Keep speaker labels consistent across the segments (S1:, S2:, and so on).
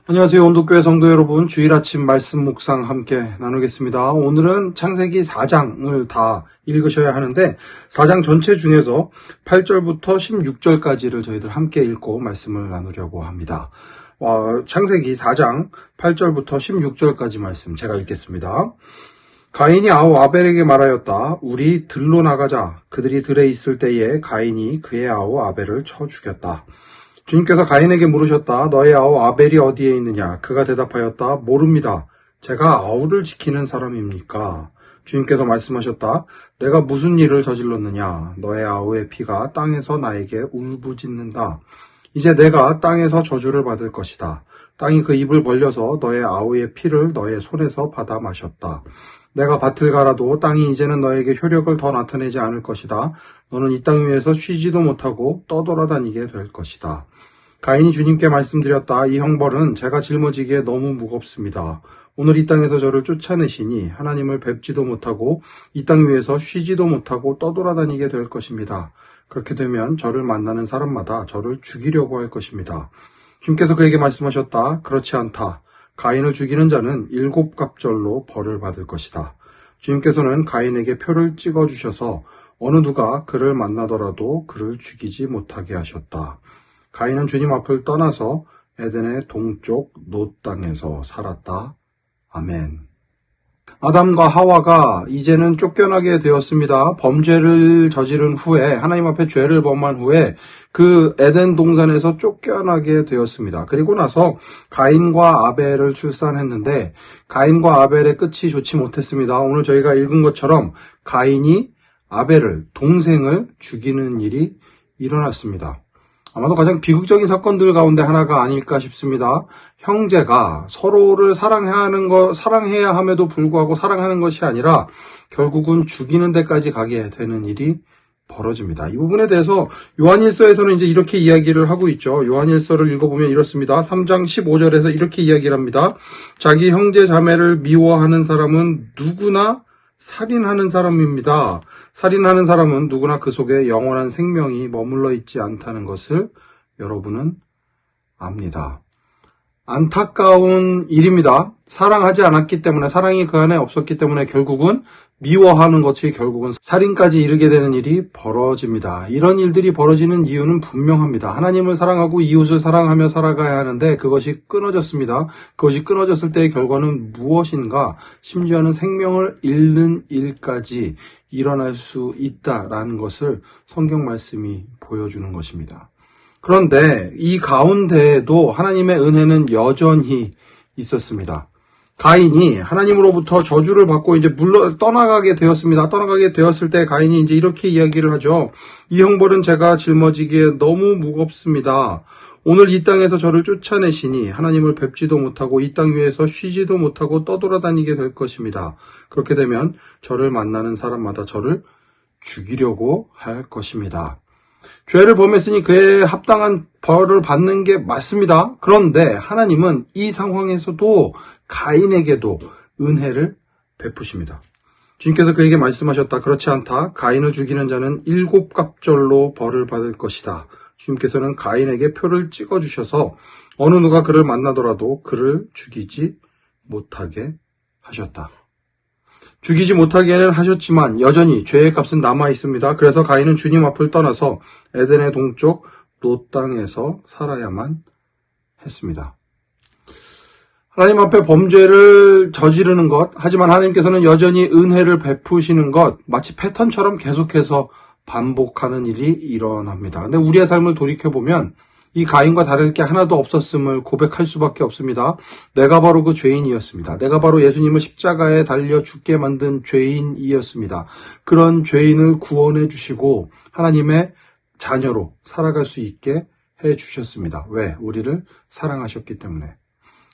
S1: 안녕하세요. 온도교회 성도 여러분. 주일 아침 말씀 묵상 함께 나누겠습니다. 오늘은 창세기 4장을 다 읽으셔야 하는데 4장 전체 중에서 8절부터 16절까지를 저희들 함께 읽고 말씀을 나누려고 합니다. 창세기 4장 8절부터 16절까지 말씀 제가 읽겠습니다. 가인이 아우 아벨에게 말하였다. 우리 들로 나가자. 그들이 들에 있을 때에 가인이 그의 아우 아벨을 쳐 죽였다. 주님께서 가인에게 물으셨다. 너의 아우 아벨이 어디에 있느냐? 그가 대답하였다. 모릅니다. 제가 아우를 지키는 사람입니까? 주님께서 말씀하셨다. 내가 무슨 일을 저질렀느냐? 너의 아우의 피가 땅에서 나에게 울부짖는다. 이제 내가 땅에서 저주를 받을 것이다. 땅이 그 입을 벌려서 너의 아우의 피를 너의 손에서 받아 마셨다. 내가 밭을 갈아도 땅이 이제는 너에게 효력을 더 나타내지 않을 것이다. 너는 이 땅 위에서 쉬지도 못하고 떠돌아다니게 될 것이다. 가인이 주님께 말씀드렸다. 이 형벌은 제가 짊어지기에 너무 무겁습니다. 오늘 이 땅에서 저를 쫓아내시니 하나님을 뵙지도 못하고 이 땅 위에서 쉬지도 못하고 떠돌아다니게 될 것입니다. 그렇게 되면 저를 만나는 사람마다 저를 죽이려고 할 것입니다. 주님께서 그에게 말씀하셨다. 그렇지 않다. 가인을 죽이는 자는 7갑절로 벌을 받을 것이다. 주님께서는 가인에게 표를 찍어주셔서 어느 누가 그를 만나더라도 그를 죽이지 못하게 하셨다. 가인은 주님 앞을 떠나서 에덴의 동쪽 놋 땅에서 살았다. 아멘. 아담과 하와가 이제는 쫓겨나게 되었습니다. 범죄를 저지른 후에 하나님 앞에 죄를 범한 후에 그 에덴 동산에서 쫓겨나게 되었습니다. 그리고 나서 가인과 아벨을 출산했는데 가인과 아벨의 끝이 좋지 못했습니다. 오늘 저희가 읽은 것처럼 가인이 아벨을 동생을 죽이는 일이 일어났습니다. 아마도 가장 비극적인 사건들 가운데 하나가 아닐까 싶습니다. 형제가 서로를 사랑해야 함에도 불구하고 사랑하는 것이 아니라 결국은 죽이는 데까지 가게 되는 일이 벌어집니다. 이 부분에 대해서 요한일서에서는 이제 이렇게 이야기를 하고 있죠. 요한일서를 읽어보면 이렇습니다. 3장 15절에서 이렇게 이야기를 합니다. 자기 형제 자매를 미워하는 사람은 누구나 살인하는 사람입니다. 살인하는 사람은 누구나 그 속에 영원한 생명이 머물러 있지 않다는 것을 여러분은 압니다. 안타까운 일입니다. 사랑하지 않았기 때문에, 사랑이 그 안에 없었기 때문에 결국은 미워하는 것이 결국은 살인까지 이르게 되는 일이 벌어집니다. 이런 일들이 벌어지는 이유는 분명합니다. 하나님을 사랑하고 이웃을 사랑하며 살아가야 하는데 그것이 끊어졌습니다. 그것이 끊어졌을 때의 결과는 무엇인가? 심지어는 생명을 잃는 일까지 일어날 수 있다라는 것을 성경 말씀이 보여주는 것입니다. 그런데 이 가운데에도 하나님의 은혜는 여전히 있었습니다. 가인이 하나님으로부터 저주를 받고 이제 떠나가게 되었습니다. 떠나가게 되었을 때 가인이 이제 이렇게 이야기를 하죠. 이 형벌은 제가 짊어지기에 너무 무겁습니다. 오늘 이 땅에서 저를 쫓아내시니 하나님을 뵙지도 못하고 이 땅 위에서 쉬지도 못하고 떠돌아다니게 될 것입니다. 그렇게 되면 저를 만나는 사람마다 저를 죽이려고 할 것입니다. 죄를 범했으니 그에 합당한 벌을 받는 게 맞습니다. 그런데 하나님은 이 상황에서도 가인에게도 은혜를 베푸십니다. 주님께서 그에게 말씀하셨다. 그렇지 않다. 가인을 죽이는 자는 7갑절로 벌을 받을 것이다. 주님께서는 가인에게 표를 찍어주셔서 어느 누가 그를 만나더라도 그를 죽이지 못하게 하셨다. 죽이지 못하게는 하셨지만 여전히 죄의 값은 남아 있습니다. 그래서 가인은 주님 앞을 떠나서 에덴의 동쪽 놋 땅에서 살아야만 했습니다. 하나님 앞에 범죄를 저지르는 것, 하지만 하나님께서는 여전히 은혜를 베푸시는 것, 마치 패턴처럼 계속해서 반복하는 일이 일어납니다. 근데 우리의 삶을 돌이켜보면 이 가인과 다를 게 하나도 없었음을 고백할 수밖에 없습니다. 내가 바로 그 죄인이었습니다. 내가 바로 예수님을 십자가에 달려 죽게 만든 죄인이었습니다. 그런 죄인을 구원해 주시고 하나님의 자녀로 살아갈 수 있게 해 주셨습니다. 왜? 우리를 사랑하셨기 때문에.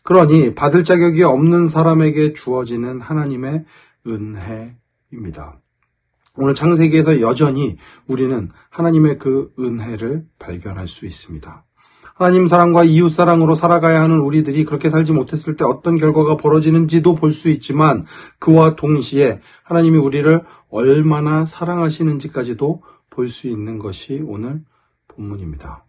S1: 그러니 받을 자격이 없는 사람에게 주어지는 하나님의 은혜입니다. 오늘 창세기에서 여전히 우리는 하나님의 그 은혜를 발견할 수 있습니다. 하나님 사랑과 이웃 사랑으로 살아가야 하는 우리들이 그렇게 살지 못했을 때 어떤 결과가 벌어지는지도 볼 수 있지만 그와 동시에 하나님이 우리를 얼마나 사랑하시는지까지도 볼 수 있는 것이 오늘 본문입니다.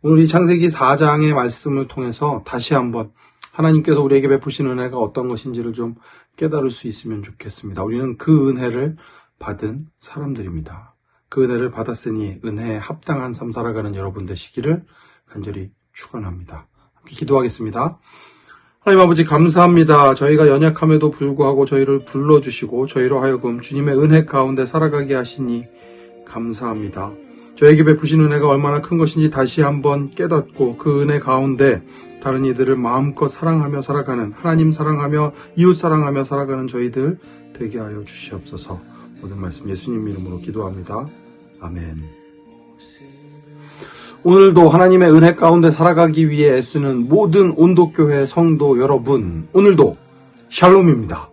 S1: 오늘 이 창세기 4장의 말씀을 통해서 다시 한번 하나님께서 우리에게 베푸신 은혜가 어떤 것인지를 좀 깨달을 수 있으면 좋겠습니다. 우리는 그 은혜를 받은 사람들입니다. 그 은혜를 받았으니 은혜에 합당한 삶 살아가는 여러분 되시기를 간절히 축원합니다. 함께 기도하겠습니다. 하나님 아버지 감사합니다. 저희가 연약함에도 불구하고 저희를 불러주시고 저희로 하여금 주님의 은혜 가운데 살아가게 하시니 감사합니다. 저에게 베푸신 은혜가 얼마나 큰 것인지 다시 한번 깨닫고 그 은혜 가운데 다른 이들을 마음껏 사랑하며 살아가는, 하나님 사랑하며 이웃 사랑하며 살아가는 저희들 되게 하여 주시옵소서. 모든 말씀 예수님 이름으로 기도합니다. 아멘. 오늘도 하나님의 은혜 가운데 살아가기 위해 애쓰는 모든 온도교회 성도 여러분, 오늘도 샬롬입니다.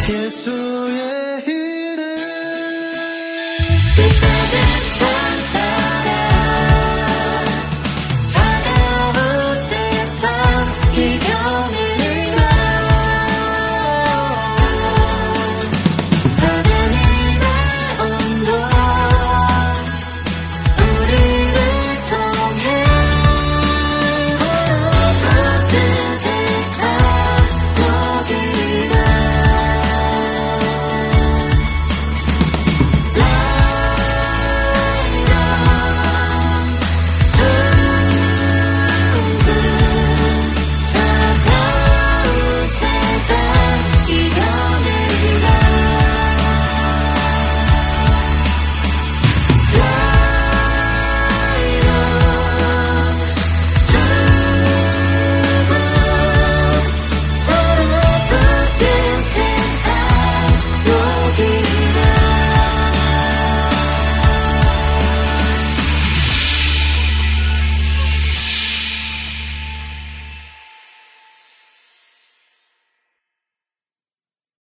S2: 예수의 이름